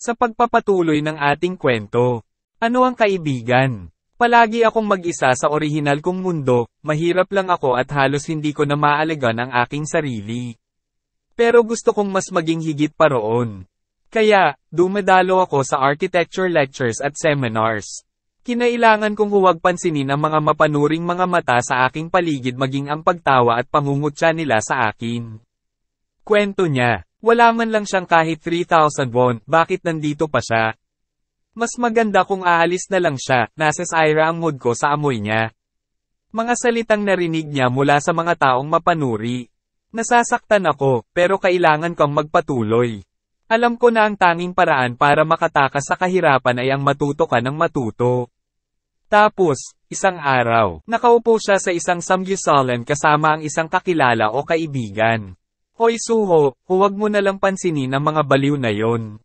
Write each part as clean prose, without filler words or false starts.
Sa pagpapatuloy ng ating kwento. Ano ang kaibigan? Palagi akong mag-isa sa orihinal kong mundo, mahirap lang ako at halos hindi ko na maalagaan ang aking sarili. Pero gusto kong mas maging higit pa roon. Kaya, dumadalo ako sa architecture lectures at seminars. Kinailangan kong huwag pansinin ang mga mapanuring mga mata sa aking paligid maging ang pagtawa at pangungutya nila sa akin. Kwento niya. Wala man lang siyang kahit 3,000 won, bakit nandito pa siya? Mas maganda kung aalis na lang siya, nasa Syra ang mood ko sa amoy niya. Mga salitang narinig niya mula sa mga taong mapanuri. Nasasaktan ako, pero kailangan kang magpatuloy. Alam ko na ang tanging paraan para makatakas sa kahirapan ay ang matuto ka ng matuto. Tapos, isang araw, nakaupo siya sa isang samgyusalan kasama ang isang kakilala o kaibigan. Hoy Suho, huwag mo na lang pansinin ang mga baliw na yon.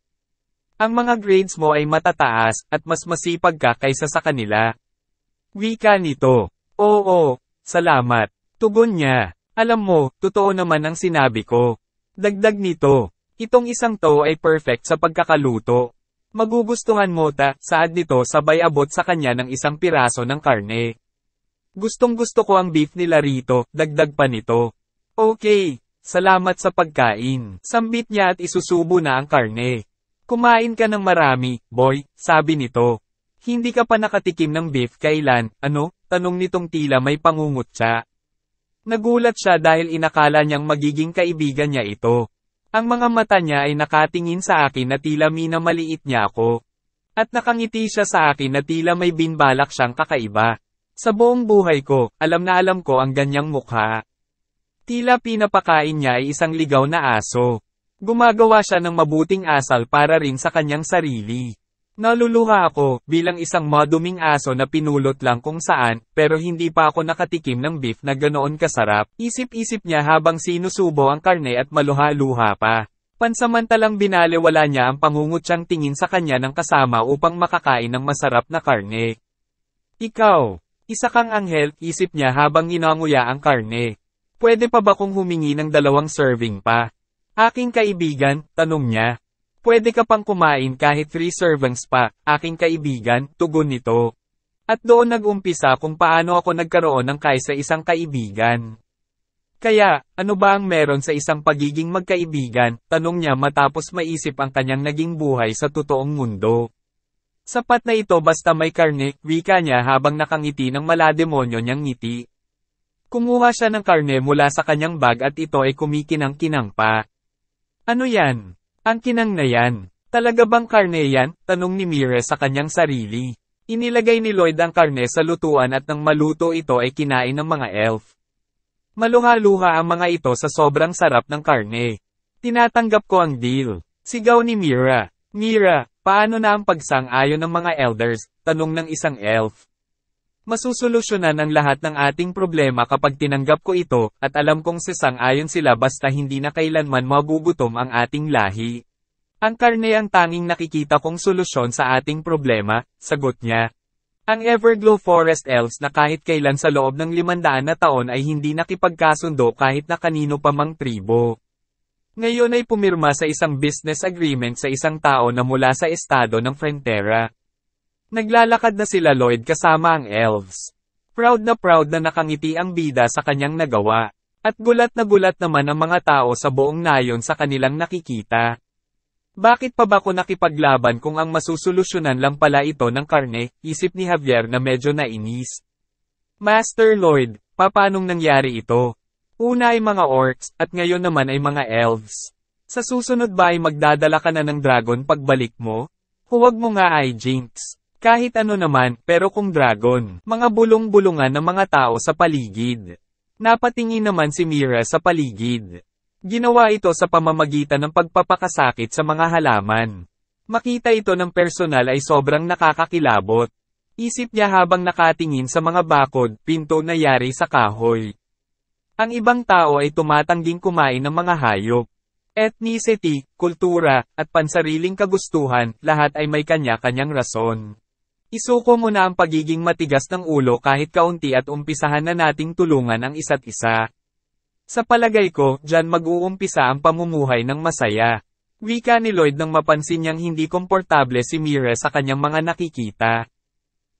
Ang mga grades mo ay matataas, at mas masipag ka kaysa sa kanila. Wika nito. Oo, salamat. Tugon niya. Alam mo, totoo naman ang sinabi ko. Dagdag nito. Itong isang to ay perfect sa pagkakaluto. Magugustuhan mo saad nito sabay abot sa kanya ng isang piraso ng karne. Gustong gusto ko ang beef nila rito, dagdag pa nito. Okay. Salamat sa pagkain. Sambit niya at isusubo na ang karne. Kumain ka ng marami, boy, sabi nito. Hindi ka pa nakatikim ng beef kailan, ano? Tanong nitong tila may pangungutya. Nagulat siya dahil inakala niyang magiging kaibigan niya ito. Ang mga mata niya ay nakatingin sa akin na tila minamaliit niya ako. At nakangiti siya sa akin na tila may binbalak siyang kakaiba. Sa buong buhay ko, alam na alam ko ang ganyang mukha. Tila pinapakain niya ay isang ligaw na aso. Gumagawa siya ng mabuting asal para rin sa kanyang sarili. Naluluha ako, bilang isang maduming aso na pinulot lang kung saan, pero hindi pa ako nakatikim ng beef na ganoon kasarap. Isip-isip niya habang sinusubo ang karne at maluha-luha pa. Pansamantalang binalewala niya ang pangungutyang tingin sa kanya ng kasama upang makakain ng masarap na karne. Ikaw, isa kang anghel, isip niya habang inanguya ang karne. Pwede pa ba kung humingi ng 2 serving pa? Aking kaibigan, tanong niya. Pwede ka pang kumain kahit 3 servings pa, aking kaibigan, tugon nito. At doon nag-umpisa kung paano ako nagkaroon ng kaisa-isang kaibigan. Kaya, ano ba ang meron sa isang pagiging magkaibigan, tanong niya matapos maisip ang kanyang naging buhay sa totoong mundo. Sapat na ito basta may karne, wika niya habang nakangiti ng malademonyo niyang ngiti. Kumuha siya ng karne mula sa kanyang bag at ito ay kumikinang-kinang pa. Ano yan? Ang kinang na yan. Talaga bang karne yan? Tanong ni Mire sa kanyang sarili. Inilagay ni Lloyd ang karne sa lutuan at nang maluto ito ay kinain ng mga elf. Maluha-luha ang mga ito sa sobrang sarap ng karne. Tinatanggap ko ang deal. Sigaw ni Mira. Mira, paano na ang pagsang-ayon ng mga elders? Tanong ng isang elf. Masusolusyonan ang lahat ng ating problema kapag tinanggap ko ito, at alam kong sasang-ayon sila basta hindi na kailanman magugutom ang ating lahi. Ang karne ang tanging nakikita kong solusyon sa ating problema, sagot niya. Ang Everglow Forest Elves na kahit kailan sa loob ng 500 na taon ay hindi nakipagkasundo kahit na kanino pa mang tribo. Ngayon ay pumirma sa isang business agreement sa isang tao na mula sa estado ng Frontera. Naglalakad na sila Lloyd kasama ang elves. Proud na nakangiti ang bida sa kanyang nagawa. At gulat naman ang mga tao sa buong nayon sa kanilang nakikita. Bakit pa ba ko nakipaglaban kung ang masusolusyonan lang pala ito ng karne, isip ni Javier na medyo nainis. Master Lloyd, paanong nangyari ito? Una ay mga orcs, at ngayon naman ay mga elves. Sa susunod ba ay magdadala ka na ng dragon pagbalik mo? Huwag mo nga ay jinx. Kahit ano naman, pero kung dragon, mga bulong-bulungan ng mga tao sa paligid. Napatingin naman si Mira sa paligid. Ginawa ito sa pamamagitan ng pagpapakasakit sa mga halaman. Makita ito ng personal ay sobrang nakakakilabot. Isip niya habang nakatingin sa mga bakod, pinto na yari sa kahoy. Ang ibang tao ay tumatangging kumain ng mga hayop. Ethnicity, kultura, at pansariling kagustuhan, lahat ay may kanya-kanyang rason. Isuko mo na ang pagiging matigas ng ulo kahit kaunti at umpisahan na nating tulungan ang isa't isa. Sa palagay ko, diyan mag-uumpisa ang pamumuhay ng masaya. Wika ni Lloyd nang mapansin niyang hindi komportable si Mira sa kanyang mga nakikita.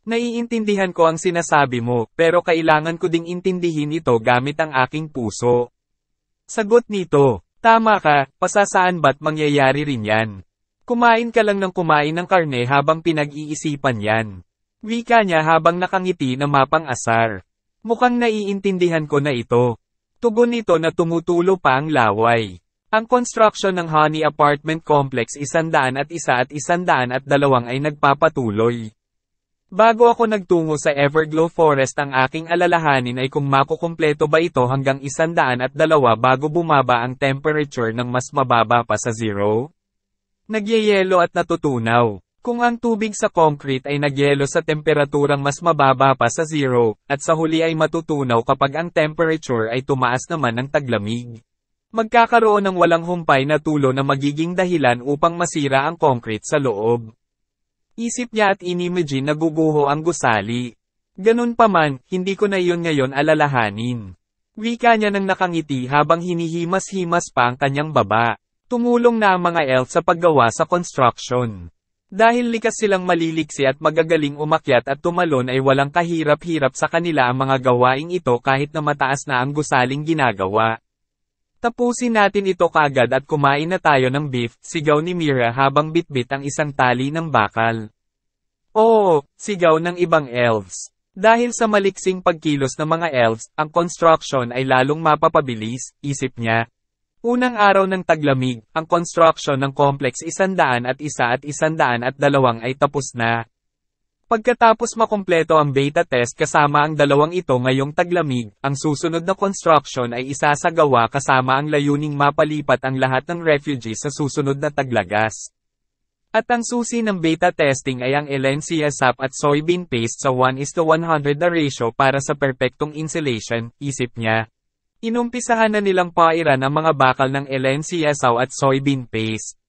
Naiintindihan ko ang sinasabi mo, pero kailangan ko ding intindihin ito gamit ang aking puso. Sagot nito, tama ka, pasasaan ba't mangyayari rin yan? Kumain ka lang ng kumain ng karne habang pinag-iisipan yan. Wika niya habang nakangiti na mapang-asar. Mukhang naiintindihan ko na ito. Tugon nito na tumutulo pa ang laway. Ang construction ng Honey Apartment Complex 101 at 102 ay nagpapatuloy. Bago ako nagtungo sa Everglow Forest ang aking alalahanin ay kung makukumpleto ba ito hanggang 102 bago bumaba ang temperature ng mas mababa pa sa zero? Nagyayelo at natutunaw. Kung ang tubig sa concrete ay nagyelo sa temperaturang mas mababa pa sa zero, at sa huli ay matutunaw kapag ang temperature ay tumaas naman ng taglamig. Magkakaroon ng walang humpay na tulo na magiging dahilan upang masira ang concrete sa loob. Isip niya at inimagine na guguho ang gusali. Ganun pa man, hindi ko na iyon ngayon alalahanin. Wika niya nang nakangiti habang hinihimas-himas pa ang kanyang baba. Tumulong na ang mga elf sa paggawa sa construction. Dahil likas silang maliliksi at magagaling umakyat at tumalon ay walang kahirap-hirap sa kanila ang mga gawaing ito kahit na mataas na ang gusaling ginagawa. Tapusin natin ito kaagad at kumain na tayo ng beef, sigaw ni Mira habang bitbit ang isang tali ng bakal. Oo, sigaw ng ibang elves. Dahil sa maliksing pagkilos ng mga elves, ang construction ay lalong mapapabilis, isip niya. Unang araw ng taglamig, ang construction ng Complex 101 at 102 ay tapos na. Pagkatapos makumpleto ang beta test kasama ang dalawang ito ngayong taglamig, ang susunod na construction ay isasagawa kasama ang layuning mapalipat ang lahat ng refugees sa susunod na taglagas. At ang susi ng beta testing ay ang Elencia sap at soybean paste sa 1:100 na ratio para sa perpektong insulation, isip niya. Inumpisahan na nilang pairan ang mga bakal ng Elencia sap at soybean paste.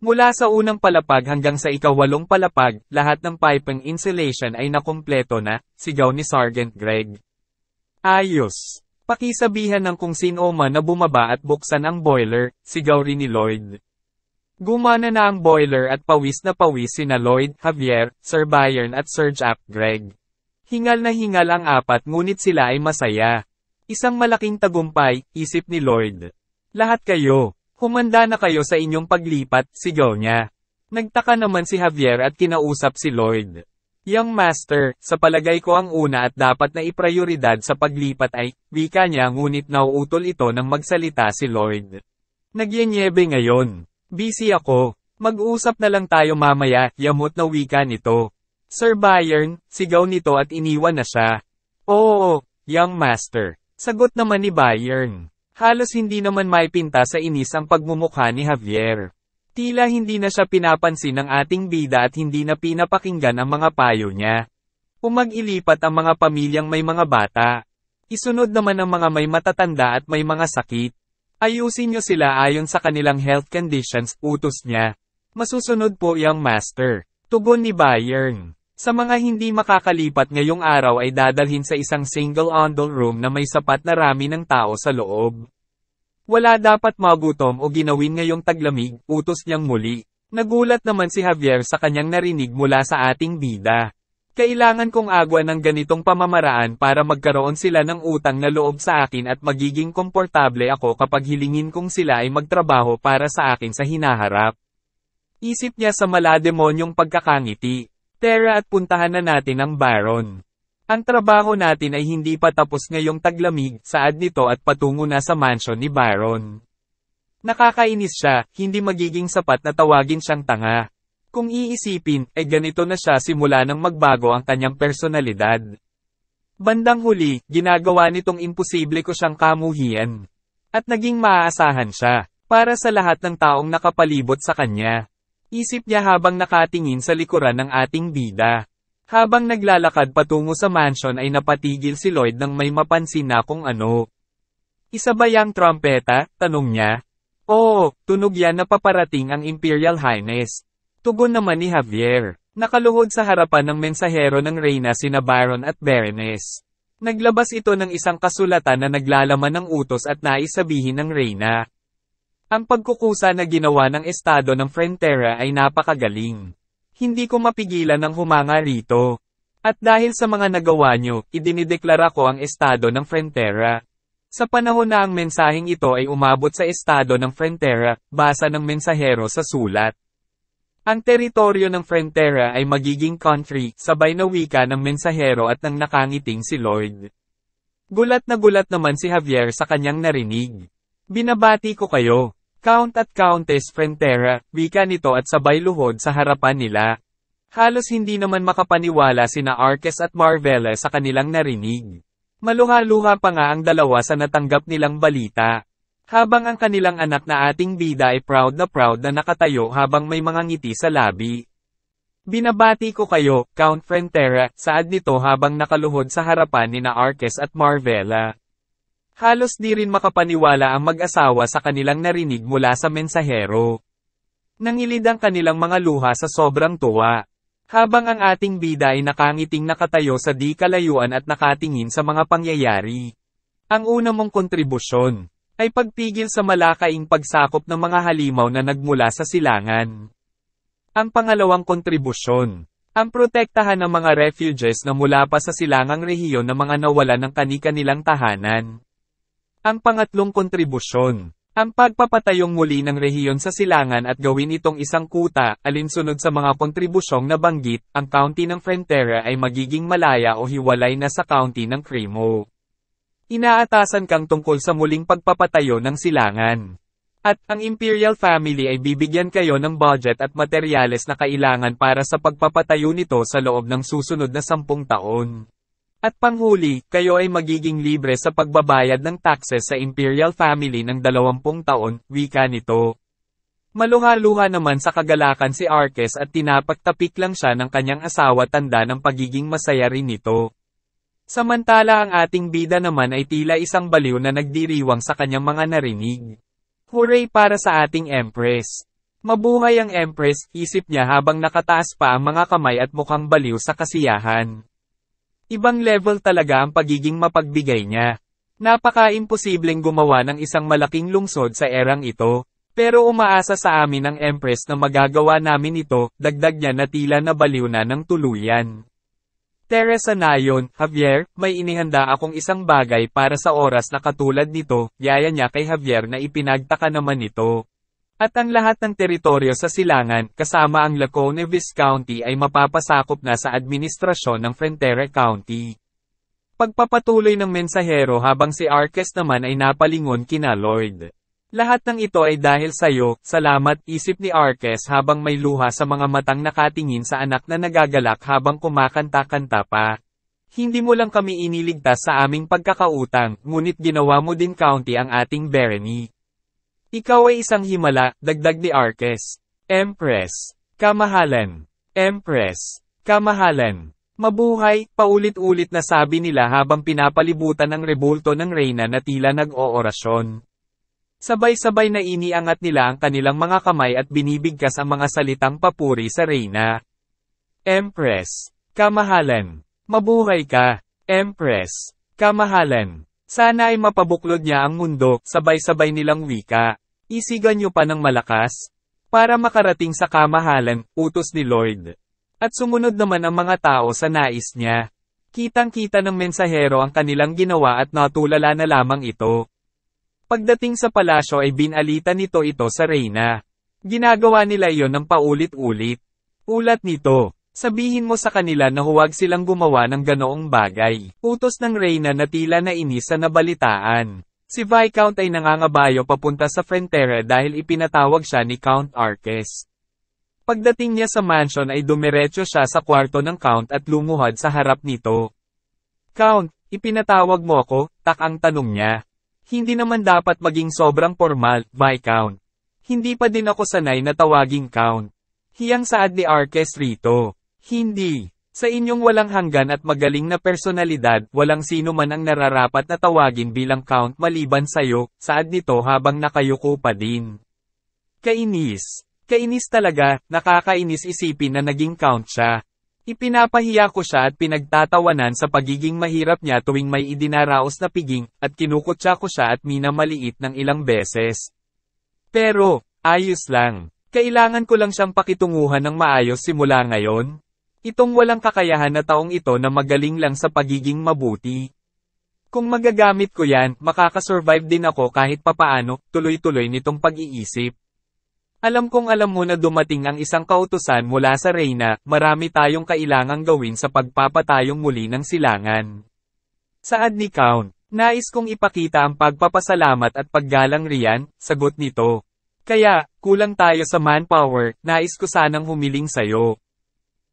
Mula sa unang palapag hanggang sa ika-8 palapag, lahat ng piping insulation ay nakumpleto na, sigaw ni Sergeant Greg. Ayos! Pakisabihan ng kung sino man na bumaba at buksan ang boiler, sigaw rin ni Lloyd. Gumana na ang boiler at pawis na pawis sina Lloyd, Javier, Sir Byron at Sir Jack Greg. Hingal na hingal ang apat ngunit sila ay masaya. Isang malaking tagumpay, isip ni Lloyd. Lahat kayo. Humanda na kayo sa inyong paglipat, sigaw niya. Nagtaka naman si Javier at kinausap si Lloyd. Young Master, sa palagay ko ang una at dapat na iprioridad sa paglipat ay, wika niya ngunit nauutol ito nang magsalita si Lloyd. Nagyenyebe ngayon. Busy ako. Mag-uusap na lang tayo mamaya, yamot na wika nito. Sir Byron, sigaw nito at iniwan na siya. Oo, Young Master. Sagot naman ni Byron. Halos hindi naman maipinta sa inis ang pagmumukha ni Javier. Tila hindi na siya pinapansin ng ating bida at hindi na pinapakinggan ang mga payo niya. Umag-ilipat ang mga pamilyang may mga bata. Isunod naman ang mga may matatanda at may mga sakit. Ayusin niyo sila ayon sa kanilang health conditions, utos niya. Masusunod po, Young Master. Tugon ni Byron. Sa mga hindi makakalipat ngayong araw ay dadalhin sa isang single ondel room na may sapat na rami ng tao sa loob. Wala dapat magutom o ginawin ngayong taglamig, utos niyang muli. Nagulat naman si Javier sa kanyang narinig mula sa ating bida. Kailangan kong agwa ng ganitong pamamaraan para magkaroon sila ng utang na loob sa akin at magiging komportable ako kapag hilingin kong sila ay magtrabaho para sa akin sa hinaharap. Isip niya sa malademonyong pagkakangiti. Tara at puntahan na natin ang Baron. Ang trabaho natin ay hindi pa tapos ngayong taglamig, saad nito at patungo na sa mansion ni Baron. Nakakainis siya, hindi magiging sapat na tawagin siyang tanga. Kung iisipin, ay ganito na siya simula nang magbago ang kanyang personalidad. Bandang huli, ginagawa nitong imposible ko siyang kamuhian. At naging maaasahan siya, para sa lahat ng taong nakapalibot sa kanya. Isip niya habang nakatingin sa likuran ng ating bida. Habang naglalakad patungo sa mansion ay napatigil si Lloyd nang may mapansin na kung ano. Isa ba yang trompeta? Tanong niya. Oo, tunog yan na paparating ang Imperial Highness. Tugon naman ni Javier. Nakaluhod sa harapan ng mensahero ng Reyna sina Baron at Baroness. Naglabas ito ng isang kasulatan na naglalaman ng utos at nais sabihin ng Reyna. Ang pagkukusa na ginawa ng estado ng Frontera ay napakagaling. Hindi ko mapigilan ang humanga rito. At dahil sa mga nagawa nyo, idinideklara ko ang estado ng Frontera. Sa panahon na ang mensaheng ito ay umabot sa estado ng Frontera, basa ng mensahero sa sulat. Ang teritoryo ng Frontera ay magiging country, sabay na wika ng mensahero at ng nakangiting si Lloyd. Gulat naman si Javier sa kanyang narinig. Binabati ko kayo. Count at Countess Frontera, wika nito at sabay luhod sa harapan nila. Halos hindi naman makapaniwala sina Arques at Marvela sa kanilang narinig. Maluha-luha pa nga ang dalawa sa natanggap nilang balita. Habang ang kanilang anak na ating bida ay proud na nakatayo habang may mga ngiti sa labi. Binabati ko kayo, Count Frontera, saad nito habang nakaluhod sa harapan nina Arques at Marvela. Halos di rin makapaniwala ang mag-asawa sa kanilang narinig mula sa mensahero. Nangilid ang kanilang mga luha sa sobrang tuwa. Habang ang ating bida ay nakangiting nakatayo sa di kalayuan at nakatingin sa mga pangyayari. Ang una mong kontribusyon ay pagpigil sa malakaing pagsakop ng mga halimaw na nagmula sa silangan. Ang pangalawang kontribusyon, ang protektahan ng mga refugees na mula pa sa silangang rehiyon na mga nawalan ng kani-kanilang tahanan. Ang pangatlong kontribusyon, ang pagpapatayong muli ng rehiyon sa silangan at gawin itong isang kuta, alinsunod sa mga kontribusyong nabanggit, ang county ng Frontera ay magiging malaya o hiwalay na sa county ng Crimo. Inaatasan kang tungkol sa muling pagpapatayo ng silangan. At ang Imperial Family ay bibigyan kayo ng budget at materyales na kailangan para sa pagpapatayo nito sa loob ng susunod na 10 taon. At panghuli, kayo ay magiging libre sa pagbabayad ng taxes sa Imperial Family ng 20 taon, wika nito. Maluha-luha naman sa kagalakan si Arques at tinapagtapik lang siya ng kanyang asawa tanda ng pagiging masaya rin nito. Samantala ang ating bida naman ay tila isang baliw na nagdiriwang sa kanyang mga narinig. Hooray para sa ating Empress! Mabuhay ang Empress, isip niya habang nakataas pa ang mga kamay at mukhang baliw sa kasiyahan. Ibang level talaga ang pagiging mapagbigay niya. Napaka-imposibleng gumawa ng isang malaking lungsod sa erang ito. Pero umaasa sa amin ang Empress na magagawa namin ito, dagdag niya na tila nabaliw na ng tuluyan. Teresa Nayon, Javier, may inihanda akong isang bagay para sa oras na katulad nito, yaya niya kay Javier na ipinagtaka naman ito. At ang lahat ng teritoryo sa silangan, kasama ang Lacone Viscounty ay mapapasakop na sa administrasyon ng Frontera County. Pagpapatuloy ng mensahero habang si Arques naman ay napalingon kina Lloyd. Lahat ng ito ay dahil sayo, salamat, isip ni Arques habang may luha sa mga matang nakatingin sa anak na nagagalak habang kumakanta-kanta pa. Hindi mo lang kami iniligtas sa aming pagkakautang, ngunit ginawa mo din county ang ating Berenie. Ikaw ay isang himala, dagdag ni Arques. Empress. Kamahalan. Empress. Kamahalan. Mabuhay, paulit-ulit na sabi nila habang pinapalibutan ng rebulto ng reyna na tila nag-oorasyon. Sabay-sabay na iniangat nila ang kanilang mga kamay at binibigkas ang mga salitang papuri sa reyna. Empress. Kamahalan. Mabuhay ka. Empress. Kamahalan. Sana ay mapabuklod niya ang mundo, sabay-sabay nilang wika. Isigan niyo pa ng malakas. Para makarating sa kamahalan, utos ni Lloyd. At sumunod naman ang mga tao sa nais niya. Kitang-kita ng mensahero ang kanilang ginawa at natulala na lamang ito. Pagdating sa palasyo ay binalita nito ito sa reyna. Ginagawa nila iyon ng paulit-ulit. Ulat nito. Sabihin mo sa kanila na huwag silang gumawa ng ganoong bagay. Utos ng reyna na tila nainis sa nabalitaan. Si Viscount ay nangangabayo papunta sa Frontera dahil ipinatawag siya ni Count Arques. Pagdating niya sa mansion ay dumiretso siya sa kwarto ng Count at lumuhod sa harap nito. Count, ipinatawag mo ako, ang tanong niya. Hindi naman dapat maging sobrang formal, Viscount. Hindi pa din ako sanay na tawaging Count. Hiyang saad ni Arques rito. Hindi. Sa inyong walang hanggan at magaling na personalidad, walang sino man ang nararapat na tawagin bilang Count maliban sayo, saad nito habang nakayuko pa din. Kainis. Kainis talaga, nakakainis isipin na naging Count siya. Ipinapahiya ko siya at pinagtatawanan sa pagiging mahirap niya tuwing may idinaraos na piging, at kinukutsa ko siya at minamaliit ng ilang beses. Pero, ayos lang. Kailangan ko lang siyang pakitunguhan ng maayos simula ngayon. Itong walang kakayahan na taong ito na magaling lang sa pagiging mabuti. Kung magagamit ko yan, makakasurvive din ako kahit papaano, tuloy-tuloy nitong pag-iisip. Alam kong alam mo na dumating ang isang kautusan mula sa Reyna, marami tayong kailangang gawin sa pagpapatayong muli ng silangan. Saad ni Count, nais kong ipakita ang pagpapasalamat at paggalang riyan, sagot nito. Kaya, kulang tayo sa manpower, nais ko sanang humiling sayo.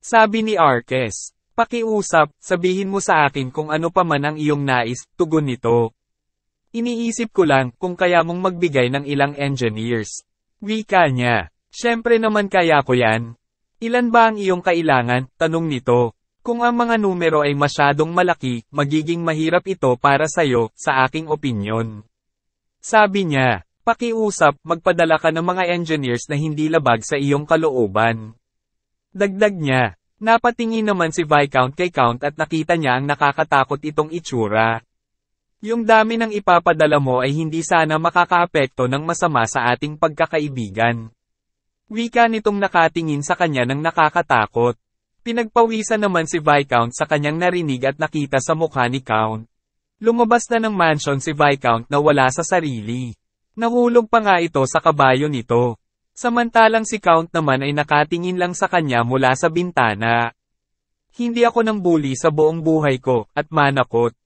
Sabi ni Arques, pakiusap, sabihin mo sa akin kung ano pa man ang iyong nais, tugon nito. Iniisip ko lang kung kaya mong magbigay ng ilang engineers. Wika niya. Siyempre naman kaya ko yan. Ilan ba ang iyong kailangan? Tanong nito. Kung ang mga numero ay masyadong malaki, magiging mahirap ito para sayo, sa aking opinyon. Sabi niya, pakiusap, magpadala ka ng mga engineers na hindi labag sa iyong kalooban. Dagdag niya, napatingin naman si Viscount kay Count at nakita niya ang nakakatakot itong itsura. Yung dami ng ipapadala mo ay hindi sana makakaapekto ng masama sa ating pagkakaibigan. Wika nitong nakatingin sa kanya ng nakakatakot. Pinagpawisan naman si Viscount sa kanyang narinig at nakita sa mukha ni Count. Lumabas na ng mansion si Viscount na wala sa sarili. Nahulog pa nga ito sa kabayo nito. Samantalang si Count naman ay nakatingin lang sa kanya mula sa bintana. Hindi ako nang bully sa buong buhay ko, at manakot.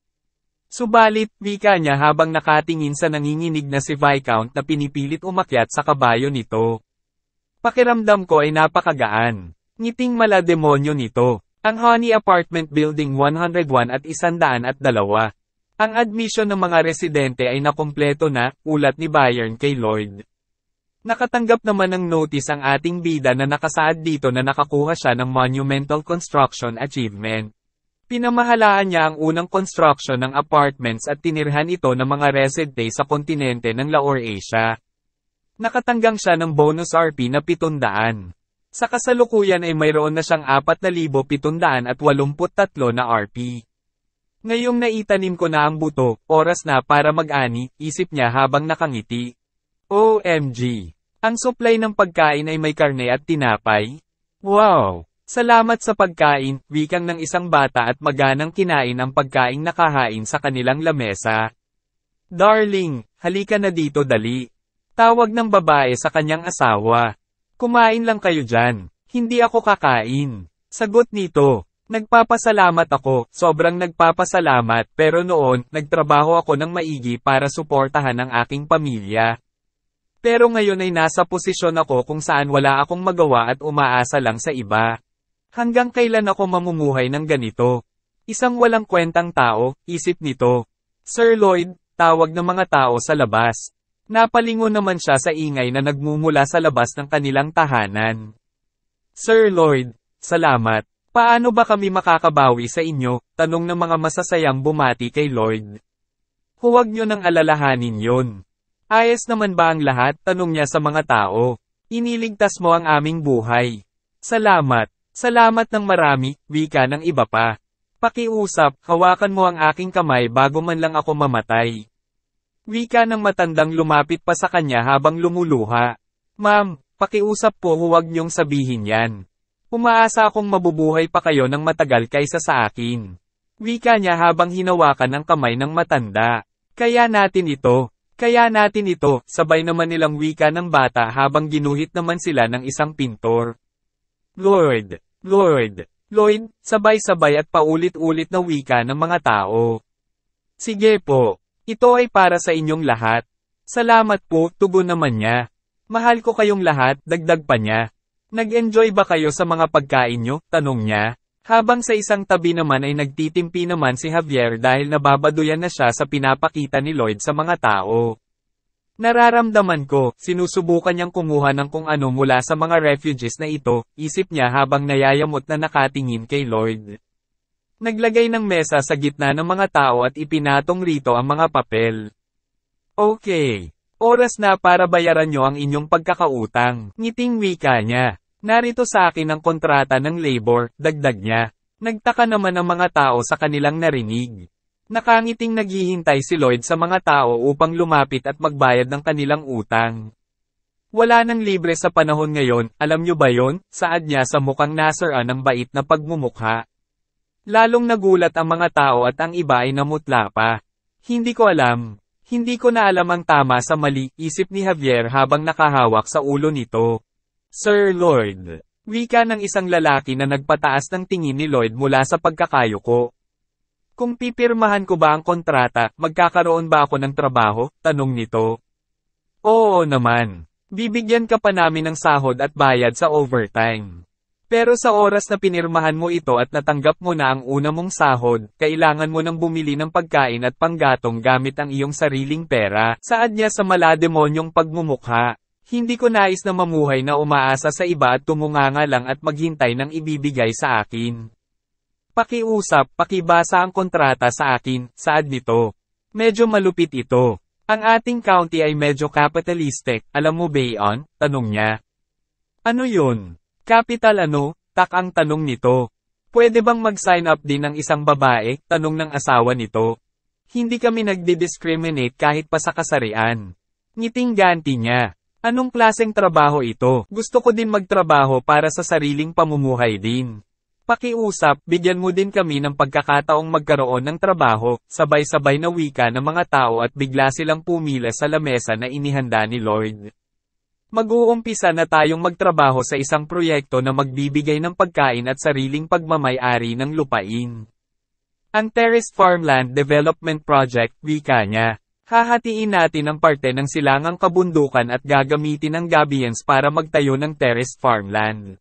Subalit, wika niya habang nakatingin sa nanginginig na si Viscount na pinipilit umakyat sa kabayo nito. Pakiramdam ko ay napakagaan. Ngiting mala demonyo nito. Ang Honey Apartment Building 101 at 102. Ang admission ng mga residente ay nakumpleto na, ulat ni Bayern kay Lloyd. Nakatanggap naman ng notice ang ating bida na nakasaad dito na nakakuha siya ng Monumental Construction Achievement. Pinamahalaan niya ang unang construction ng apartments at tinirhan ito ng mga residente sa kontinente ng Laurasia. Nakatanggang siya ng bonus RP na 700. Sa kasalukuyan ay mayroon na siyang 4,783 na RP. Ngayong naitanim ko na ang buto, oras na para mag-ani, isip niya habang nakangiti. OMG! Ang supply ng pagkain ay may karne at tinapay? Wow! Salamat sa pagkain, wikang ng isang bata at maganang kinain ang pagkaing nakahain sa kanilang lamesa. Darling, halika na dito dali. Tawag ng babae sa kanyang asawa. Kumain lang kayo dyan. Hindi ako kakain. Sagot nito. Nagpapasalamat ako, sobrang nagpapasalamat, pero noon, nagtrabaho ako ng maigi para suportahan ang aking pamilya. Pero ngayon ay nasa posisyon ako kung saan wala akong magawa at umaasa lang sa iba. Hanggang kailan ako mamumuhay ng ganito? Isang walang kwentang tao, isip nito. Sir Lloyd, tawag ng mga tao sa labas. Napalingon naman siya sa ingay na nagmumula sa labas ng kanilang tahanan. Sir Lloyd, salamat. Paano ba kami makakabawi sa inyo? Tanong ng mga masasayang bumati kay Lloyd. Huwag nyo nang alalahanin yon. Ayos naman ba ang lahat? Tanong niya sa mga tao. Iniligtas mo ang aming buhay. Salamat. Salamat ng marami, wika ng iba pa. Pakiusap, hawakan mo ang aking kamay bago man lang ako mamatay. Wika ng matandang lumapit pa sa kanya habang lumuluha. Ma'am, pakiusap po huwag niyong sabihin yan. Umaasa akong mabubuhay pa kayo ng matagal kaysa sa akin. Wika niya habang hinawakan ang kamay ng matanda. Kaya natin ito. Kaya natin ito, sabay naman nilang wika ng bata habang ginuhit naman sila ng isang pintor. Lloyd, Lloyd, Lloyd, sabay-sabay at paulit-ulit na wika ng mga tao. Sige po, ito ay para sa inyong lahat. Salamat po, tugon naman niya. Mahal ko kayong lahat, dagdag pa niya. Nag-enjoy ba kayo sa mga pagkain nyo? Tanong niya. Habang sa isang tabi naman ay nagtitimpi naman si Javier dahil nababaduyan na siya sa pinapakita ni Lloyd sa mga tao. Nararamdaman ko, sinusubukan niyang kumuha ng kung ano mula sa mga refugees na ito, isip niya habang nayayamot na nakatingin kay Lloyd. Naglagay ng mesa sa gitna ng mga tao at ipinatong rito ang mga papel. Okay. Oras na para bayaran niyo ang inyong pagkakautang. Ngiting wika niya. Narito sa akin ang kontrata ng labor, dagdag niya. Nagtaka naman ang mga tao sa kanilang narinig. Nakangiting naghihintay si Lloyd sa mga tao upang lumapit at magbayad ng kanilang utang. Wala nang libre sa panahon ngayon, alam nyo ba yon? Saad niya sa mukhang nasiraan ng bait na pagmumukha. Lalong nagulat ang mga tao at ang iba ay namutla pa. Hindi ko alam. Hindi ko na alam ang tama sa mali, isip ni Javier habang nakahawak sa ulo nito. Sir Lloyd. Wika ng isang lalaki na nagpataas ng tingin ni Lloyd mula sa pagkakayuko. Kung pipirmahan ko ba ang kontrata, magkakaroon ba ako ng trabaho? Tanong nito. Oo naman. Bibigyan ka pa namin ng sahod at bayad sa overtime. Pero sa oras na pinirmahan mo ito at natanggap mo na ang una mong sahod, kailangan mo nang bumili ng pagkain at panggatong gamit ang iyong sariling pera. Saad niya sa malademonyong pagmumukha. Hindi ko nais na mamuhay na umaasa sa iba at tumunganga lang at maghintay ng ibibigay sa akin. Pakiusap, pakibasa ang kontrata sa akin, saad nito. Medyo malupit ito. Ang ating county ay medyo capitalistic, alam mo ba iyon? Tanong niya. Ano yun? Capital ano? Tak ang tanong nito. Pwede bang mag-sign up din ng isang babae? Tanong ng asawa nito. Hindi kami nagdi-discriminate kahit pa sa kasarian. Ngiting ganti niya. Anong klaseng trabaho ito? Gusto ko din magtrabaho para sa sariling pamumuhay din. Pakiusap, bigyan mo din kami ng pagkakataong magkaroon ng trabaho, sabay-sabay na wika ng mga tao at bigla silang pumila sa lamesa na inihanda ni Lloyd. Mag-uumpisa na tayong magtrabaho sa isang proyekto na magbibigay ng pagkain at sariling pagmamay-ari ng lupain. Ang Terraced Farmland Development Project, wika niya. Hahatiin natin ang parte ng silangang kabundukan at gagamitin ang gabions para magtayo ng terraced farmland.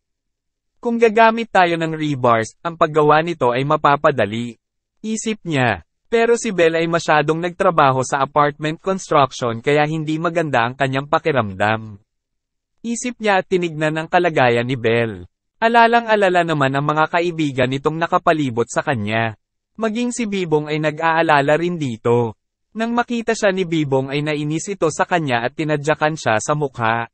Kung gagamit tayo ng rebars, ang paggawa nito ay mapapadali. Isip niya. Pero si Belle ay masyadong nagtrabaho sa apartment construction kaya hindi maganda ang kanyang pakiramdam. Isip niya at tinignan ang kalagayan ni Belle. Alalang-alala naman ang mga kaibigan nitong nakapalibot sa kanya. Maging si Bibong ay nag-aalala rin dito. Nang makita siya ni Bibong ay nainis ito sa kanya at tinadyakan siya sa mukha.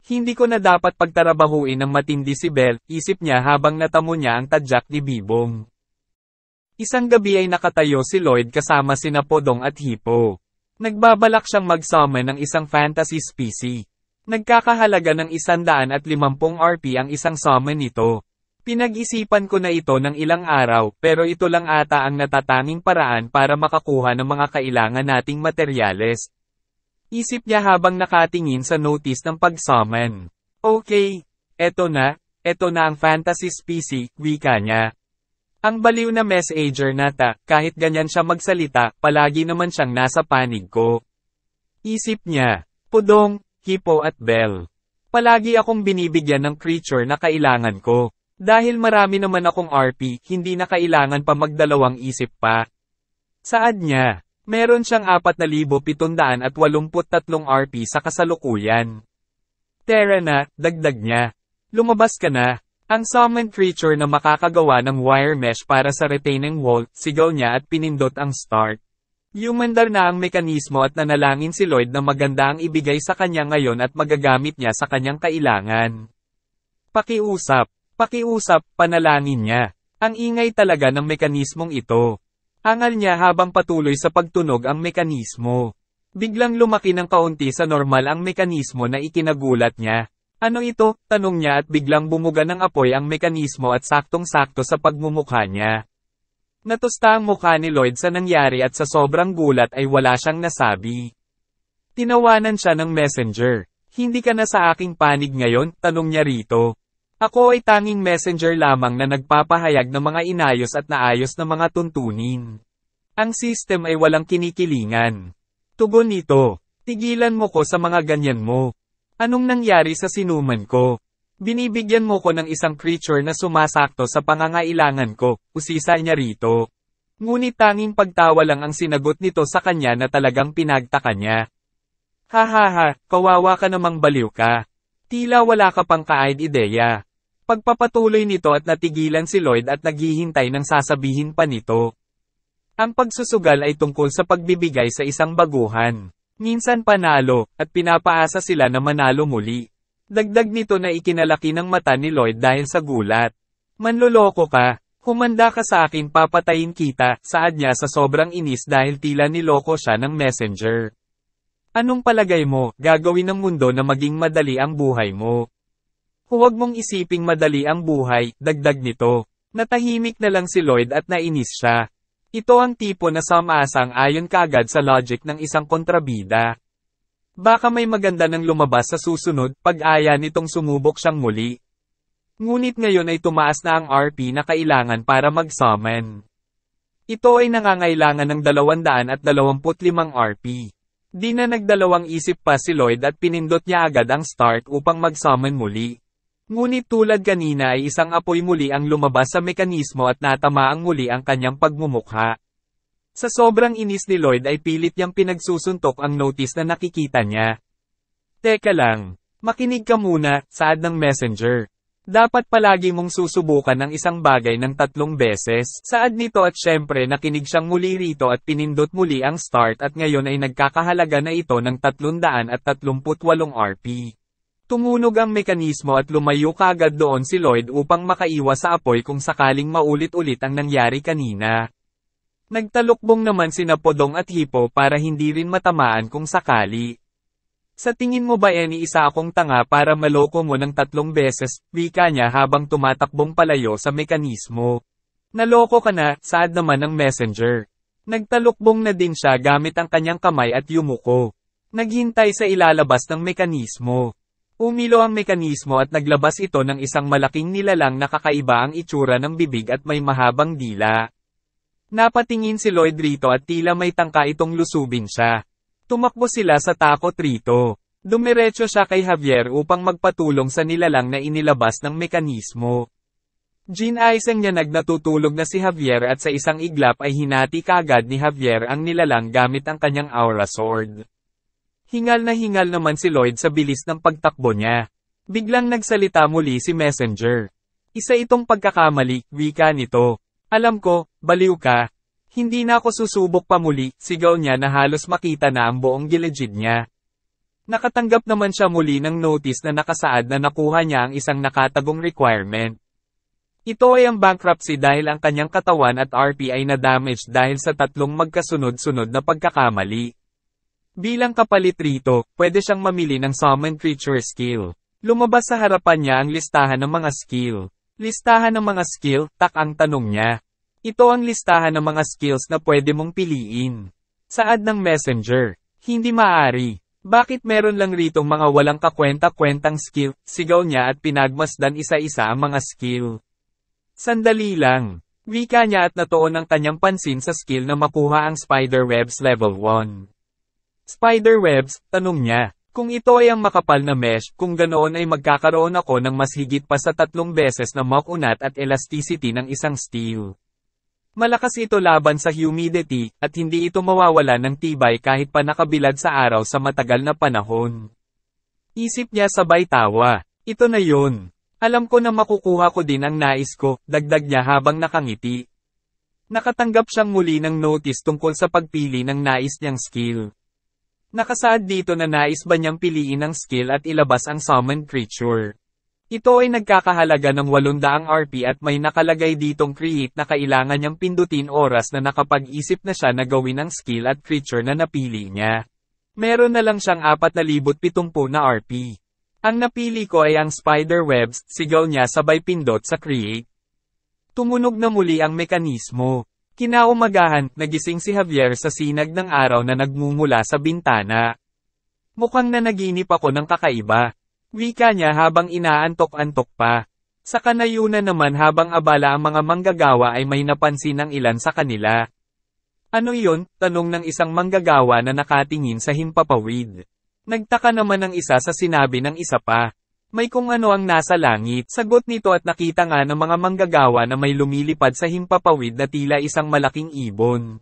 Hindi ko na dapat pagtarabahuin ng matindi si Belle, isip niya habang natamo niya ang tadyak ni Bibong. Isang gabi ay nakatayo si Lloyd kasama sina Podong at Hippo. Nagbabalak siyang mag-summon ng isang fantasy species. Nagkakahalaga ng 150 RP ang isang summon nito. Pinag-isipan ko na ito ng ilang araw, pero ito lang ata ang natatanging paraan para makakuha ng mga kailangan nating materyales. Isip niya habang nakatingin sa notice ng pag-summon. Okay, eto na ang fantasy species, wika niya. Ang baliw na messenger nata, kahit ganyan siya magsalita, palagi naman siyang nasa panig ko. Isip niya, Podong, Hippo at Belle. Palagi akong binibigyan ng creature na kailangan ko. Dahil marami naman akong RP, hindi na kailangan pa magdalawang isip pa. Saad niya? Meron siyang 4,783 RP sa kasalukuyan. Tara na, dagdag niya. Lumabas ka na. Ang summoned creature na makakagawa ng wire mesh para sa retaining wall, sigaw niya at pinindot ang start. Humandar na ang mekanismo at nanalangin si Lloyd na maganda ang ibigay sa kanya ngayon at magagamit niya sa kanyang kailangan. Pakiusap, panalangin niya. Ang ingay talaga ng mekanismong ito. Angal niya habang patuloy sa pagtunog ang mekanismo. Biglang lumaki ng kaunti sa normal ang mekanismo na ikinagulat niya. Ano ito? Tanong niya at biglang bumuga ng apoy ang mekanismo at saktong-sakto sa pagmumukha niya. Natusta ang mukha ni Lloyd sa nangyari at sa sobrang gulat ay wala siyang nasabi. Tinawanan siya ng messenger. Hindi ka na sa aking panig ngayon? Tanong niya rito. Ako ay tanging messenger lamang na nagpapahayag ng mga inayos at naayos na mga tuntunin. Ang system ay walang kinikilingan. Tugon nito, tigilan mo ko sa mga ganyan mo. Anong nangyari sa sinuman ko? Binibigyan mo ko ng isang creature na sumasakto sa pangangailangan ko, usisa niya rito. Ngunit tanging pagtawa lang ang sinagot nito sa kanya na talagang pinagtaka niya. Hahaha, kawawa ka namang baliw ka. Tila wala ka pang ka-ideya. Pagpapatuloy nito at natigilan si Lloyd at naghihintay ng sasabihin pa nito. Ang pagsusugal ay tungkol sa pagbibigay sa isang baguhan. Minsan panalo, at pinapaasa sila na manalo muli. Dagdag nito na ikinalaki ng mata ni Lloyd dahil sa gulat. Manloloko ka, humanda ka sa akin papatayin kita, saad niya sa sobrang inis dahil tila niloko siya ng messenger. Anong palagay mo, gagawin ng mundo na maging madali ang buhay mo? Huwag mong isiping madali ang buhay, dagdag nito. Natahimik na lang si Lloyd at nainis siya. Ito ang tipo na sumasang ayon kaagad sa logic ng isang kontrabida. Baka may maganda nang lumabas sa susunod pag-aya nitong sumubok siyang muli. Ngunit ngayon ay tumaas na ang RP na kailangan para mag-summon. Ito ay nangangailangan ng 225 RP. Di na nagdalawang isip pa si Lloyd at pinindot niya agad ang start upang mag-summon muli. Ngunit tulad kanina ay isang apoy muli ang lumabas sa mekanismo at natamaang muli ang kanyang pagmumukha. Sa sobrang inis ni Lloyd ay pilit niyang pinagsusuntok ang notice na nakikita niya. Teka lang, makinig ka muna, saad ng messenger. Dapat palagi mong susubukan ang isang bagay ng 3 beses. Saad nito at syempre nakinig siyang muli rito at pinindot muli ang start at ngayon ay nagkakahalaga na ito ng 338 RP. Tumunog ang mekanismo at lumayo kaagad doon si Lloyd upang makaiwas sa apoy kung sakaling maulit-ulit ang nangyari kanina. Nagtalukbong naman sina Podong at Hippo para hindi rin matamaan kung sakali. Sa tingin mo ba isa akong tanga para maloko mo ng 3 beses, wika niya habang tumatakbong palayo sa mekanismo. Naloko ka na, saad naman ng messenger. Nagtalukbong na din siya gamit ang kanyang kamay at yumuko. Naghintay sa ilalabas ng mekanismo. Umilo ang mekanismo at naglabas ito ng isang malaking nilalang na kakaiba ang itsura ng bibig at may mahabang dila. Napatingin si Lloyd rito at tila may tangka itong lusubin siya. Tumakbo sila sa takot rito. Dumiretso siya kay Javier upang magpatulong sa nilalang na inilabas ng mekanismo. Ginayang niya nagnatutulog na si Javier at sa isang iglap ay hinati kaagad ni Javier ang nilalang gamit ang kanyang aura sword. Hingal na hingal naman si Lloyd sa bilis ng pagtakbo niya. Biglang nagsalita muli si Messenger. Isa itong pagkakamali, wika nito. Alam ko, baliw ka. Hindi na ako susubok pa muli, sigaw niya na halos makita na ang buong gilid niya. Nakatanggap naman siya muli ng notice na nakasaad na nakuha niya ang isang nakatagong requirement. Ito ay ang bankruptcy dahil ang kanyang katawan at RP ay na-damage dahil sa 3 magkasunod-sunod na pagkakamali. Bilang kapalit rito, pwede siyang mamili ng summon creature skill. Lumabas sa harapan niya ang listahan ng mga skill. Listahan ng mga skill, tak ang tanong niya. Ito ang listahan ng mga skills na pwede mong piliin. Saad ng messenger. Hindi maaari. Bakit meron lang ritong mga walang kakwenta-kwentang skill, sigaw niya at pinagmasdan isa-isa ang mga skill. Sandali lang. Wika niya at natuon ang kanyang pansin sa skill na makuha ang Spiderwebs level 1. Spiderwebs, tanong niya. Kung ito ay ang makapal na mesh, kung ganoon ay magkakaroon ako ng mas higit pa sa 3 beses na makunat at elasticity ng isang steel. Malakas ito laban sa humidity, at hindi ito mawawala ng tibay kahit pa nakabilad sa araw sa matagal na panahon. Isip niya sabay tawa. Ito na yun. Alam ko na makukuha ko din ang nais ko, dagdag niya habang nakangiti. Nakatanggap siyang muli ng notice tungkol sa pagpili ng nais niyang skill. Nakasaad dito na nais ba niyang piliin ang skill at ilabas ang summoned creature. Ito ay nagkakahalaga ng 800 RP at may nakalagay ditong create na kailangan niyang pindutin oras na nakapag-isip na siya na gawin ang skill at creature na napili niya. Meron na lang siyang 470 na RP. Ang napili ko ay ang Spiderwebs, sigaw niya sabay pindot sa create. Tumunog na muli ang mekanismo. Kinaumagahan, nagising si Javier sa sinag ng araw na nagmumula sa bintana. Mukhang nanaginip ako ng kakaiba. Wika niya habang inaantok-antok pa. Sa kanayunan naman habang abala ang mga manggagawa ay may napansin ng ilan sa kanila. Ano yun? Tanong ng isang manggagawa na nakatingin sa himpapawid. Nagtaka naman ang isa sa sinabi ng isa pa. May kung ano ang nasa langit. Sagot nito at nakita nga ng mga manggagawa na may lumilipad sa himpapawid na tila isang malaking ibon.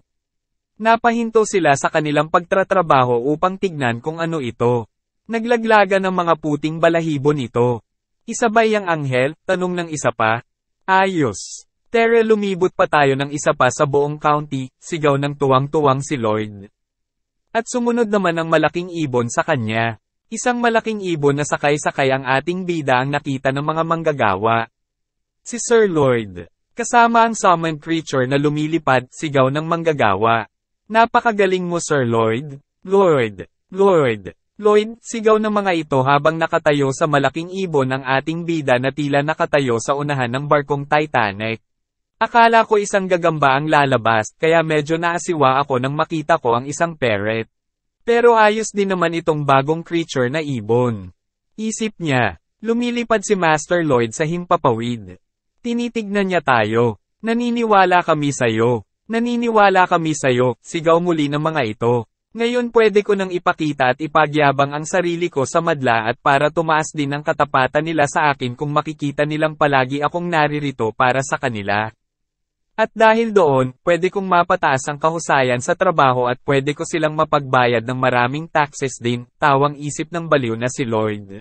Napahinto sila sa kanilang pagtratrabaho upang tignan kung ano ito. Naglaglagan ng mga puting balahibo nito. Isa ba yang anghel? Tanong ng isa pa. Ayos. Tere lumibot pa tayo ng isa pa sa buong county, sigaw ng tuwang-tuwang si Lloyd. At sumunod naman ang malaking ibon sa kanya. Isang malaking ibon na sakay-sakay ang ating bida ang nakita ng mga manggagawa. Si Sir Lloyd. Kasama ang summoned creature na lumilipad, sigaw ng manggagawa. Napakagaling mo Sir Lloyd. Lloyd. Lloyd, sigaw ng mga ito habang nakatayo sa malaking ibon ang ating bida na tila nakatayo sa unahan ng barkong Titanic. Akala ko isang gagamba ang lalabas, kaya medyo naasiwa ako nang makita ko ang isang parrot. Pero ayos din naman itong bagong creature na ibon. Isip niya, lumilipad si Master Lloyd sa himpapawid. Tinitignan niya tayo. Naniniwala kami sa'yo. Naniniwala kami sa'yo, sigaw muli ng mga ito. Ngayon pwede ko nang ipakita at ipagyabang ang sarili ko sa madla at para tumaas din ang katapatan nila sa akin kung makikita nilang palagi akong naririto para sa kanila. At dahil doon, pwede kong mapataas ang kahusayan sa trabaho at pwede ko silang mapagbayad ng maraming taxes din, tawang isip ng baliw na si Lloyd.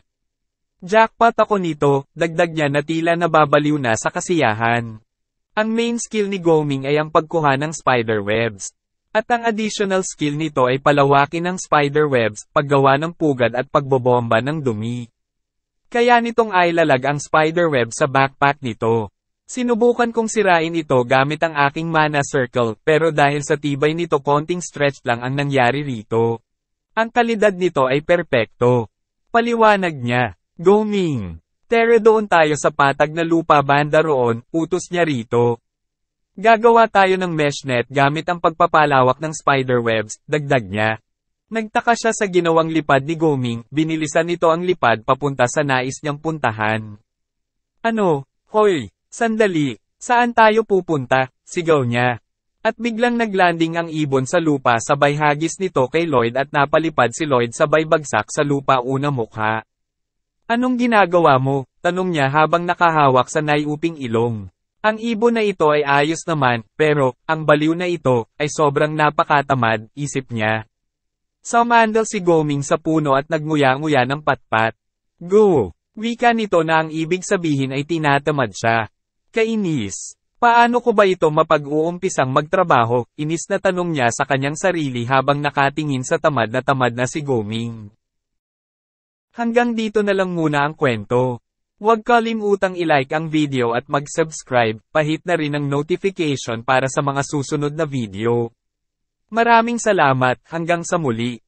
Jackpot ako nito, dagdag niya na tila nababaliw na sa kasiyahan. Ang main skill ni Go-Ming ay ang pagkuha ng spiderwebs. At ang additional skill nito ay palawakin ng spiderwebs, paggawa ng pugad at pagbobomba ng dumi. Kaya nitong ailalag ang spiderweb sa backpack nito. Sinubukan kong sirain ito gamit ang aking mana circle, pero dahil sa tibay nito konting stretch lang ang nangyari rito. Ang kalidad nito ay perpekto. Paliwanag niya, Go-Ming. Tara doon tayo sa patag na lupa banda roon, utos niya rito. Gagawa tayo ng mesh net gamit ang pagpapalawak ng spiderwebs, dagdag niya. Nagtaka siya sa ginawang lipad ni Go-Ming, binilisan nito ang lipad papunta sa nais niyang puntahan. Ano? Hoy, sandali, saan tayo pupunta? Sigaw niya. At biglang naglanding ang ibon sa lupa sabay hagis nito kay Lloyd at napalipad si Lloyd sabay bagsak sa lupa una mukha. Anong ginagawa mo? Tanong niya habang nakahawak sa naiuping ilong. Ang ibon na ito ay ayos naman, pero, ang baliw na ito, ay sobrang napakatamad, isip niya. Sumandal si Go-Ming sa puno at nagnguya-nguya ng patpat. Go! Wika nito na ang ibig sabihin ay tinatamad siya. Kainis. Paano ko ba ito mapag-uumpisang magtrabaho? Inis na tanong niya sa kanyang sarili habang nakatingin sa tamad na si Go-Ming. Hanggang dito na lang muna ang kwento. Huwag kalimutang i-like ang video at mag-subscribe, pahit na rin ang notification para sa mga susunod na video. Maraming salamat, hanggang sa muli.